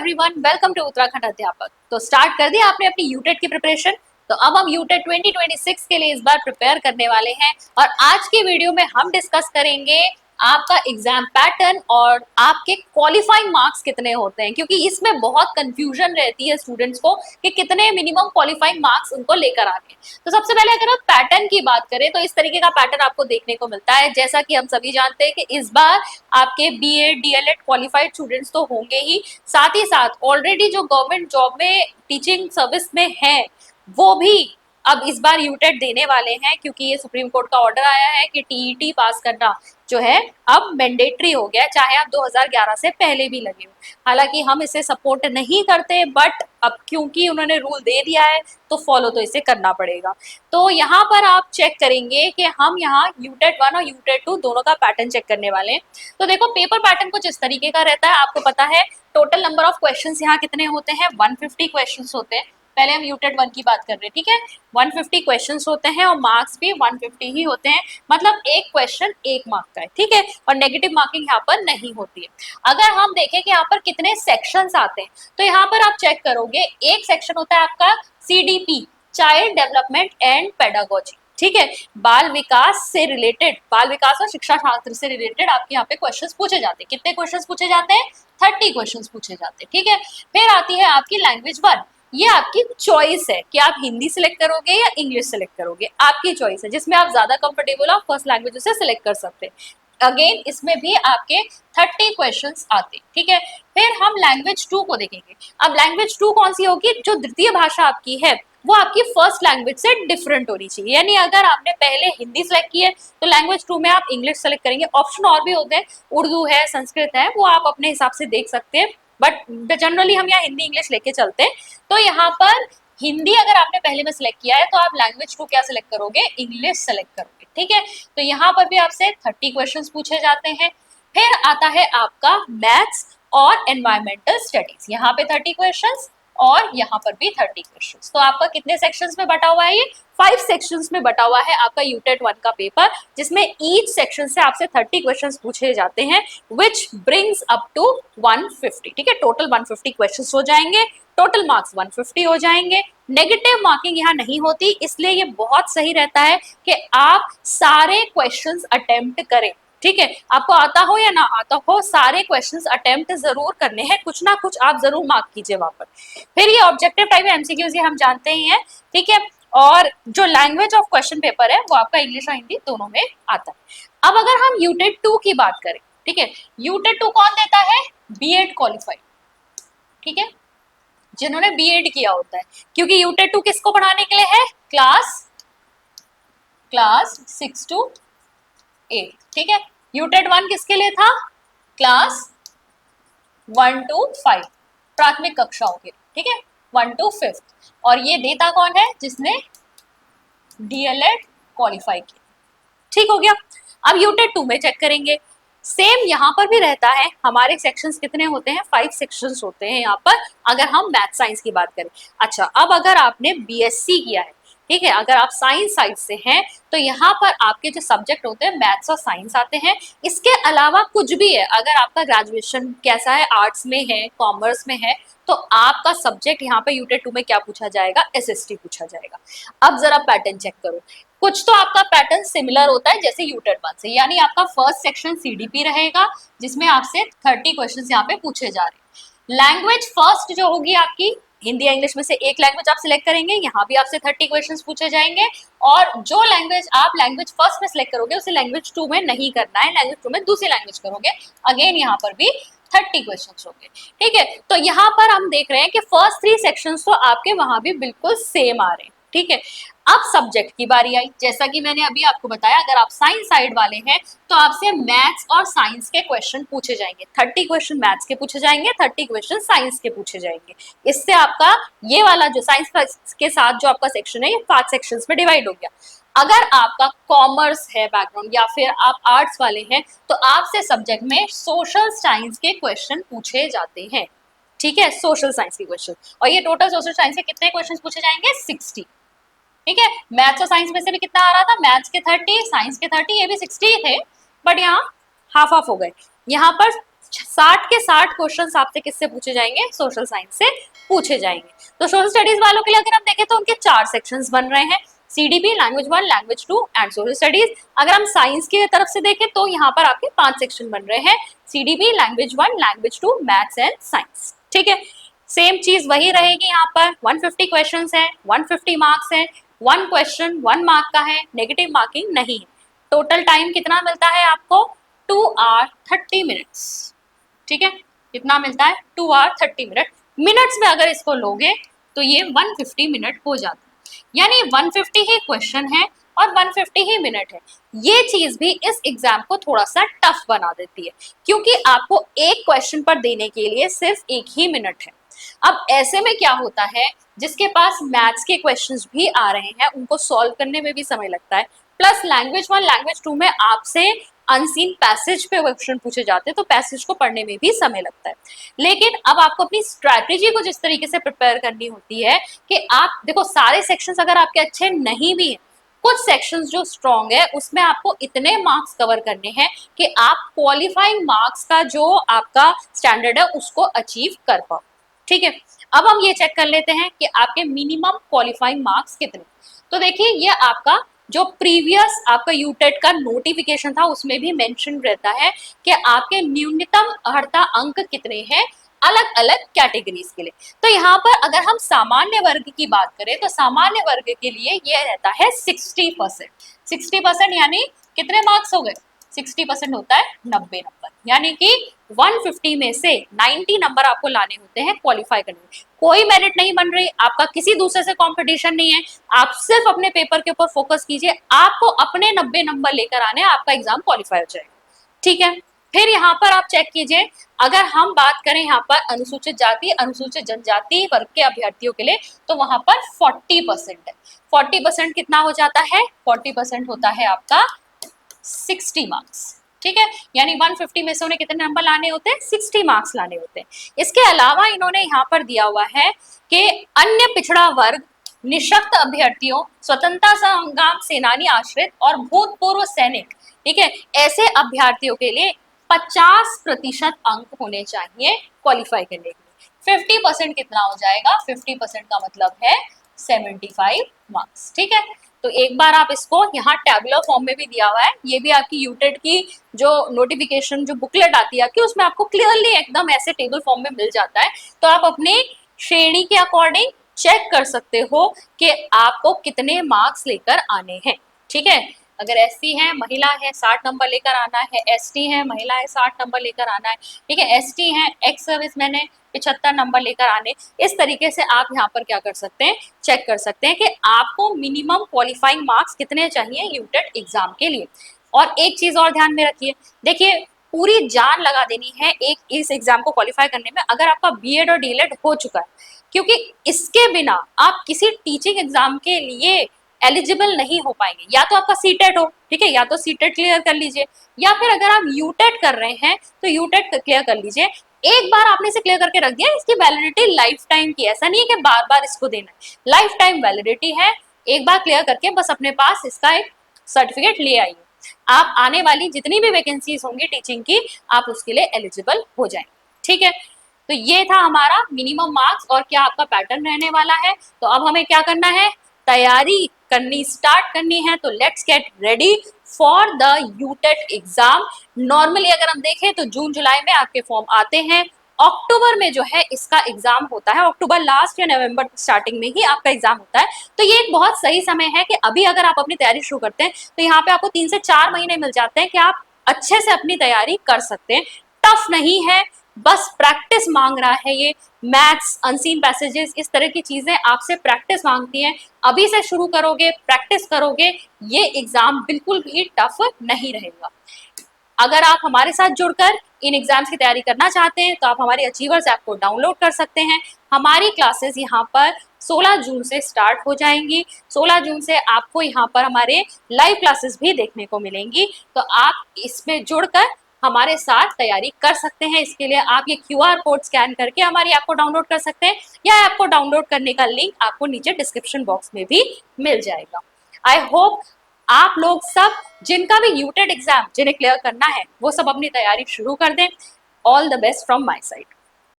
Everyone, welcome to Uttarakhand अध्यापक। तो start कर दिया आपने अपनी यूटेट की प्रिपरेशन। तो अब हम यूटेट 2026 के लिए इस बार प्रिपेयर करने वाले हैं और आज की वीडियो में हम डिस्कस करेंगे आपका एग्जाम पैटर्न और आपके क्वालिफाइंग मार्क्स कितने होते हैं, क्योंकि इसमें बहुत कंफ्यूजन रहती है स्टूडेंट्स को कि कितने मिनिमम क्वालिफाइंग मार्क्स उनको लेकर आने हैं। तो सबसे पहले अगर आप पैटर्न की बात करें तो इस तरीके का पैटर्न आपको देखने को मिलता है। जैसा कि हम सभी जानते हैं कि इस बार आपके बीएड डीएलएड क्वालिफाइड स्टूडेंट्स तो होंगे ही, साथ ही साथ ऑलरेडी जो गवर्नमेंट जॉब में टीचिंग सर्विस में है वो भी अब इस बार यूटेट देने वाले हैं, क्योंकि ये सुप्रीम कोर्ट का ऑर्डर आया है कि टीईटी पास करना जो है अब मैंडेटरी हो गया है, चाहे आप 2011 से पहले भी लगे हो। हालांकि हम इसे सपोर्ट नहीं करते, बट अब क्योंकि उन्होंने रूल दे दिया है तो फॉलो तो इसे करना पड़ेगा। तो यहाँ पर आप चेक करेंगे कि हम यहाँ यूटेट 1 और यूटेट 2 दोनों का पैटर्न चेक करने वाले हैं। तो देखो, पेपर पैटर्न कुछ इस तरीके का रहता है। आपको पता है टोटल नंबर ऑफ क्वेश्चंस यहाँ कितने होते हैं, 150 क्वेश्चंस होते हैं। पहले हम यूटेट 1 की बात कर रहे हैं, ठीक है। 150 क्वेश्चंस होते हैं और मार्क्स भी 150 ही होते हैं, मतलब एक क्वेश्चन 1 मार्क का है, ठीक है। और नेगेटिव मार्किंग यहाँ पर नहीं होती है। अगर हम देखें कि यहाँ पर कितने सेक्शंस आते हैं तो यहाँ पर आप चेक करोगे, एक सेक्शन होता है आपका CDP, child development and pedagogy, ठीक है। बाल विकास से रिलेटेड, बाल विकास और शिक्षा शास्त्र से रिलेटेड आपके यहाँ पे क्वेश्चंस पूछे जाते हैं। कितने क्वेश्चंस पूछे जाते हैं? 30 क्वेश्चंस पूछे जाते हैं, ठीक है। फिर आती है आपकी लैंग्वेज 1। ये आपकी चॉइस है कि आप हिंदी सिलेक्ट करोगे या इंग्लिश सिलेक्ट करोगे, आपकी चॉइस है। जिसमें आप ज्यादा कंफर्टेबल हो फर्स्ट लैंग्वेज से सिलेक्ट कर सकते हैं। अगेन इसमें भी आपके 30 क्वेश्चंस आते हैं, ठीक है। फिर हम लैंग्वेज 2 को देखेंगे। अब लैंग्वेज 2 कौन सी होगी? जो द्वितीय भाषा आपकी है वो आपकी फर्स्ट लैंग्वेज से डिफरेंट होनी चाहिए। यानी अगर आपने पहले हिंदी सेलेक्ट की है तो लैंग्वेज 2 में आप इंग्लिश सेलेक्ट करेंगे। ऑप्शन और भी होते हैं, उर्दू है, संस्कृत है, वो आप अपने हिसाब से देख सकते हैं, बट जनरली हम यहाँ हिंदी इंग्लिश लेके चलते हैं। तो यहाँ पर हिंदी अगर आपने पहले में सिलेक्ट किया है तो आप लैंग्वेज 2 क्या सिलेक्ट करोगे? इंग्लिश सेलेक्ट करोगे, ठीक है। तो यहाँ पर भी आपसे 30 क्वेश्चंस पूछे जाते हैं। फिर आता है आपका मैथ्स और एनवायरमेंटल स्टडीज, यहाँ पे 30 क्वेश्चंस और यहाँ पर भी 30 क्वेश्चंस। तो आपका कितने सेक्शंस में बटा हुआ है? ये 5 सेक्शंस में बटा हुआ है आपका यूटेट 1 का पेपर, जिसमें ईच सेक्शन से आपसे 30 क्वेश्चंस पूछे जाते हैं, विच ब्रिंग्स अप टू 150, ठीक है। टोटल 150 क्वेश्चंस हो जाएंगे, टोटल मार्क्स 150 हो जाएंगे। नेगेटिव मार्किंग यहाँ नहीं होती, इसलिए ये बहुत सही रहता है कि आप सारे क्वेश्चंस अटेम्प्ट करें, ठीक है। आपको आता हो या ना आता हो, सारे क्वेश्चंस अटेम्प्ट जरूर करने हैं, कुछ ना कुछ आप जरूर मार्क कीजिए वहां पर। फिर ये ऑब्जेक्टिव टाइप एमसीक्यूज, ये हम जानते ही हैं, ठीक है। और जो लैंग्वेज ऑफ क्वेश्चन पेपर है वो आपका इंग्लिश और हिंदी दोनों में आता है। अब अगर हम यूटेट 2 की बात करें, ठीक है, यूटेट 2 कौन देता है? बीएड क्वालिफाइड, ठीक है, जिन्होंने बीएड किया होता है, क्योंकि यूटेट 2 किसको पढ़ाने के लिए है? क्लास 6 to 8, ठीक है। यूटेट 1 किसके लिए था? क्लास 1 to 5, प्राथमिक कक्षाओं के, ठीक है, 1 to 5। और ये देता कौन है? जिसने डीएलएड क्वालिफाई किया, ठीक हो गया। अब यूटेट 2 में चेक करेंगे, सेम यहाँ पर भी रहता है। हमारे सेक्शंस कितने होते हैं? 5 सेक्शंस होते हैं यहाँ पर, अगर हम मैथ साइंस की बात करें। अच्छा, अब अगर आपने बीएससी किया है, ठीक है, अगर आप साइंस साइड से हैं तो यहाँ पर आपके जो सब्जेक्ट होते हैं मैथ्स और साइंस आते हैं। इसके अलावा कुछ भी है, अगर आपका ग्रेजुएशन कैसा है, आर्ट्स में है, कॉमर्स में है, तो आपका सब्जेक्ट यहाँ पे यूटेट 2 में क्या पूछा जाएगा? एसएसटी पूछा जाएगा। अब जरा पैटर्न चेक करो, कुछ तो आपका पैटर्न सिमिलर होता है जैसे यूटेट 1 से। यानी आपका फर्स्ट सेक्शन सीडीपी रहेगा, जिसमें आपसे 30 क्वेश्चंस यहाँ पे पूछे जा रहे हैं। लैंग्वेज फर्स्ट जो होगी आपकी, हिंदी या इंग्लिश में से एक लैंग्वेज आप सिलेक्ट करेंगे, यहाँ भी आपसे 30 क्वेश्चंस पूछे जाएंगे। और जो लैंग्वेज आप लैंग्वेज फर्स्ट में सिलेक्ट करोगे उसे लैंग्वेज 2 में नहीं करना है, लैंग्वेज 2 में दूसरी लैंग्वेज करोगे। अगेन यहाँ पर भी 30 क्वेश्चंस होंगे, ठीक है। तो यहाँ पर हम देख रहे हैं कि फर्स्ट 3 सेक्शंस तो आपके वहां भी बिल्कुल सेम आ रहे हैं, ठीक है। अब सब्जेक्ट की बारी आई। जैसा कि मैंने अभी आपको बताया, अगर आप साइंस साइड वाले हैं तो आपसे मैथ्स और साइंस के क्वेश्चन पूछे जाएंगे। 30 क्वेश्चन मैथ्स के पूछे जाएंगे, 30 क्वेश्चन साइंस के पूछे जाएंगे। इससे आपका ये वाला जो साइंस के साथ जो आपका सेक्शन है, ये 5 सेक्शंस में डिवाइड हो गया। अगर आपका कॉमर्स है बैकग्राउंड या फिर आप आर्ट्स वाले हैं तो आपसे सब्जेक्ट में सोशल साइंस के क्वेश्चन पूछे जाते हैं, ठीक है, सोशल साइंस के क्वेश्चन। और ये टोटल सोशल साइंस के कितने क्वेश्चन पूछे जाएंगे? 60, ठीक है। मैथ्स और साइंस में से भी कितना आ रहा था? मैथ्स के 30, साइंस के 30, ये भी 60 थे, बट यहाँ हाफ हाफ हो गए। यहाँ पर 60 के 60 क्वेश्चन आपसे किससे पूछे जाएंगे, सोशल साइंस से पूछे जाएंगे। तो सोशल स्टडीज वालों के लिए अगर हम देखें तो उनके 4 सेक्शंस बन रहे हैं, CDP, language 1, language 2 and social studies. अगर हम साइंस की तरफ से देखें तो यहाँ पर आपके 5 सेक्शन बन रहे हैं, CDP, language 1, language 2, maths and science. ठीक है, सेम चीज वही रहेगी यहाँ पर। 150 क्वेश्चन है, 150 मार्क्स है, 1 क्वेश्चन 1 मार्क का है, नेगेटिव मार्किंग नहीं है। टोटल टाइम कितना मिलता है आपको, 2 आवर 30 मिनट्स। ठीक है, कितना मिलता है, 2 आवर 30 मिनट। मिनट्स में अगर इसको लोगे तो ये 150 मिनट हो जाता है, यानी 150 ही क्वेश्चन है और 150 ही मिनट है। ये चीज भी इस एग्जाम को थोड़ा सा टफ बना देती है, क्योंकि आपको एक क्वेश्चन पर देने के लिए सिर्फ 1 ही मिनट है। अब ऐसे में क्या होता है, जिसके पास मैथ्स के क्वेश्चंस भी आ रहे हैं उनको सॉल्व करने में भी समय लगता है, प्लस लैंग्वेज 1, लैंग्वेज 2 में आपसे अनसीन पैसेज पे क्वेश्चन पूछे जाते हैं, तो पैसेज को पढ़ने में भी समय लगता है। लेकिन अब आपको अपनी स्ट्रैटेजी को जिस तरीके से प्रिपेयर करनी होती है कि आप देखो, सारे सेक्शंस अगर आपके अच्छे नहीं भी हैं, कुछ सेक्शंस जो स्ट्रॉन्ग है उसमें आपको इतने मार्क्स कवर करने हैं कि आप क्वालिफाइंग मार्क्स का जो आपका स्टैंडर्ड है उसको अचीव कर पाओ। ठीक है, अब हम ये चेक कर लेते हैं कि आपके मिनिमम क्वालिफाइंग मार्क्स कितने। तो देखिए, ये आपका जो प्रीवियस आपका यूटेट का नोटिफिकेशन था उसमें भी मेंशन रहता है कि आपके न्यूनतम अर्हता अंक कितने हैं अलग अलग कैटेगरीज के लिए। तो यहाँ पर अगर हम सामान्य वर्ग की बात करें तो सामान्य वर्ग के लिए ये रहता है 60%। 60% यानी कितने मार्क्स हो गए, 60% होता है 90 नंबर, यानी कि 150 में से 90 नंबर आपको लाने होते हैं क्वालिफाई करने में। कोई मेरिट नहीं बन रही, आपका किसी दूसरे से कंपटीशन नहीं है, आप सिर्फ अपने पेपर के ऊपर फोकस कीजिए, आपको अपने 90 नंबर लेकर आने, आपका एग्जाम क्वालिफाई हो जाएगा। ठीक है, फिर यहाँ पर आप चेक कीजिए, अगर हम बात करें यहाँ पर अनुसूचित जाति अनुसूचित जनजाति वर्ग के अभ्यर्थियों के लिए, तो वहां पर 40% है। 40% कितना हो जाता है, 40% होता है आपका 60 मार्क्स। ठीक है, यानी 150 में से उन्हें कितने नंबर लाने होते हैं, 60 मार्क्स लाने होते हैं। इसके अलावा इन्होंने यहाँ पर दिया हुआ है कि अन्य पिछड़ा वर्ग, निःशक्त अभ्यर्थियों, स्वतंत्रता संग्राम सेनानी आश्रित और भूतपूर्व सैनिक, ठीक है, ऐसे अभ्यर्थियों के लिए 50% अंक होने चाहिए क्वालिफाई करने के लिए। 50% कितना हो जाएगा, 50% का मतलब है 75 मार्क्स। ठीक है, तो एक बार आप इसको यहाँ टैबुलर फॉर्म में भी दिया हुआ है, ये भी आपकी यूटेट की जो नोटिफिकेशन जो बुकलेट आती है आपकी, उसमें आपको क्लियरली एकदम ऐसे टेबल फॉर्म में मिल जाता है। तो आप अपनी श्रेणी के अकॉर्डिंग चेक कर सकते हो कि आपको कितने मार्क्स लेकर आने हैं। ठीक है, अगर एससी है, महिला है, 60 नंबर लेकर आना है, एसटी है, महिला है, 60 नंबर लेकर आना है। ठीक है, एसटी है, एक्स सर्विसमैन है, 75 नंबर लेकर आने। इस तरीके से आप यहाँ पर क्या कर सकते हैं, चेक कर सकते हैं कि आपको मिनिमम क्वालिफाइंग मार्क्स कितने चाहिए यूटेट एग्जाम के लिए। और एक चीज और ध्यान में रखिए, देखिए पूरी जान लगा देनी है एक इस एग्जाम को क्वालिफाई करने में अगर आपका बीएड और डीएलएड हो चुका है, क्योंकि इसके बिना आप किसी टीचिंग एग्जाम के लिए एलिजिबल नहीं हो पाएंगे। या तो आपका सीटेट हो, ठीक है, या तो सीटेट क्लियर कर लीजिए, या फिर अगर आप यूटेट कर रहे हैं तो यूटेट क्लियर कर लीजिए। एक बार आपने इसे क्लियर करके रख दिया, इसकी वैलिडिटी लाइफ टाइम की, ऐसा नहीं है कि बार बार इसको देना है, लाइफ टाइम वैलिडिटी है। एक बार क्लियर करके बस अपने पास इसका एक सर्टिफिकेट ले आइए, आप आने वाली जितनी भी वैकेंसीज होंगी टीचिंग की, आप उसके लिए एलिजिबल हो जाएंगे। ठीक है, तो ये था हमारा मिनिमम मार्क्स और क्या आपका पैटर्न रहने वाला है। तो अब हमें क्या करना है, तैयारी करनी स्टार्ट करनी है। तो let's get ready for the UTET exam. Normally अगर हम देखें तो जून जुलाई में आपके फॉर्म आते हैं, अक्टूबर में जो है इसका एग्जाम होता है, अक्टूबर लास्ट या नवंबर स्टार्टिंग में ही आपका एग्जाम होता है। तो ये एक बहुत सही समय है कि अभी अगर आप अपनी तैयारी शुरू करते हैं तो यहाँ पे आपको 3 से 4 महीने मिल जाते हैं कि आप अच्छे से अपनी तैयारी कर सकते हैं। टफ नहीं है, बस प्रैक्टिस मांग रहा है। ये मैथ्स, अनसीन पैसेजेस, इस तरह की चीजें आपसे प्रैक्टिस मांगती हैं। अभी से शुरू करोगे, प्रैक्टिस करोगे, ये एग्जाम बिल्कुल भी टफ नहीं रहेगा। अगर आप हमारे साथ जुड़कर इन एग्जाम्स की तैयारी करना चाहते हैं तो आप हमारी अचीवर्स ऐप को डाउनलोड कर सकते हैं। हमारी क्लासेस यहाँ पर 16 जून से स्टार्ट हो जाएंगी। 16 जून से आपको यहाँ पर हमारे लाइव क्लासेस भी देखने को मिलेंगी। तो आप इसमें जुड़कर हमारे साथ तैयारी कर सकते हैं। इसके लिए आप ये QR कोड स्कैन करके हमारी ऐप को डाउनलोड कर सकते हैं, या ऐप को डाउनलोड करने का लिंक आपको नीचे डिस्क्रिप्शन बॉक्स में भी मिल जाएगा। आई होप आप लोग सब जिनका भी यूटेट एग्जाम जिन्हें क्लियर करना है वो सब अपनी तैयारी शुरू कर दें। All the best from my side.